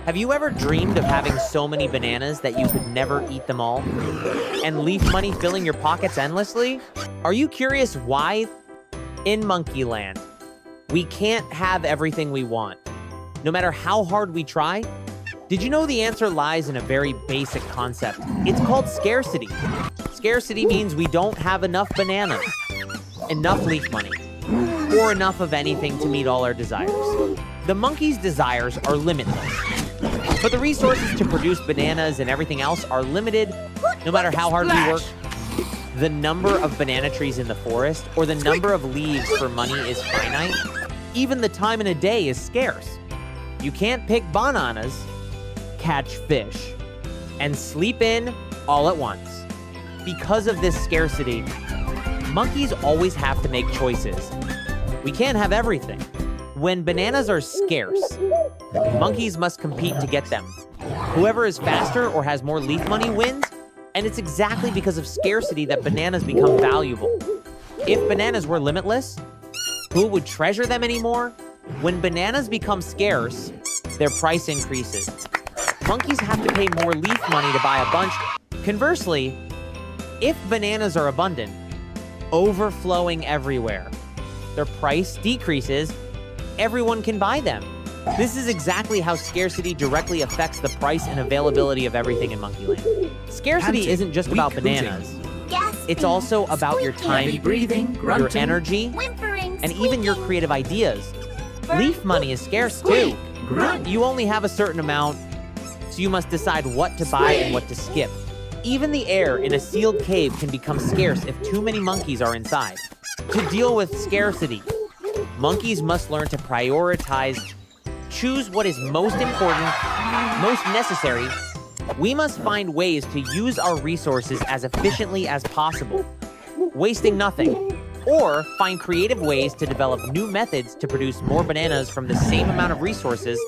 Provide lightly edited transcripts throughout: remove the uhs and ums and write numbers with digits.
Have you ever dreamed of having so many bananas that you could never eat them all? And leaf money filling your pockets endlessly? Are you curious why, in Monkey Land, we can't have everything we want, no matter how hard we try? Did you know the answer lies in a very basic concept? It's called scarcity. Scarcity means we don't have enough bananas, enough leaf money, or enough of anything to meet all our desires. The monkey's desires are limitless, but the resources to produce bananas and everything else are limited no matter how hard we work. The number of banana trees in the forest or the number of leaves for money is finite. Even the time in a day is scarce. You can't pick bananas, catch fish, and sleep in all at once. Because of this scarcity, monkeys always have to make choices. We can't have everything. When bananas are scarce, monkeys must compete to get them. Whoever is faster or has more leaf money wins, and it's exactly because of scarcity that bananas become valuable. If bananas were limitless, who would treasure them anymore? When bananas become scarce, their price increases. Monkeys have to pay more leaf money to buy a bunch. Conversely, if bananas are abundant, overflowing everywhere, their price decreases. Everyone can buy them. This is exactly how scarcity directly affects the price and availability of everything in Monkeyland. Scarcity isn't just about bananas. It's also about your time, your energy, and even your creative ideas. Leaf money is scarce too. You only have a certain amount, so you must decide what to buy and what to skip. Even the air in a sealed cave can become scarce if too many monkeys are inside. To deal with scarcity, monkeys must learn to prioritize, choose what is most important, most necessary. We must find ways to use our resources as efficiently as possible, wasting nothing, or find creative ways to develop new methods to produce more bananas from the same amount of resources.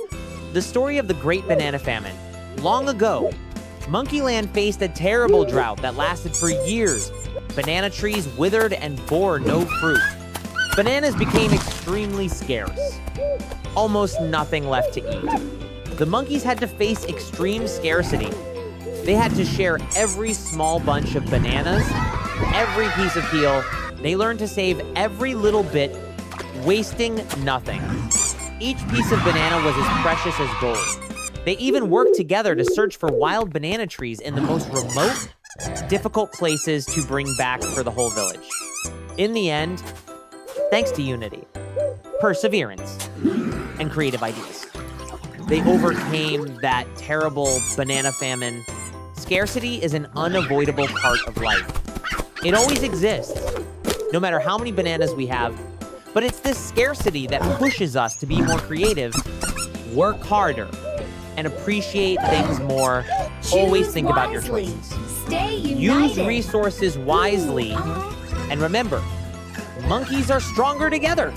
The story of the Great Banana Famine. Long ago, Monkeyland faced a terrible drought that lasted for years. Banana trees withered and bore no fruit. Bananas became extremely scarce. Almost nothing left to eat. The monkeys had to face extreme scarcity. They had to share every small bunch of bananas, every piece of peel. They learned to save every little bit, wasting nothing. Each piece of banana was as precious as gold. They even worked together to search for wild banana trees in the most remote, difficult places to bring back for the whole village. In the end, thanks to unity, perseverance, and creative ideas, they overcame that terrible banana famine. Scarcity is an unavoidable part of life. It always exists, no matter how many bananas we have, but it's this scarcity that pushes us to be more creative, work harder, and appreciate things more. Always think about your choices. Use resources wisely. And remember, monkeys are stronger together.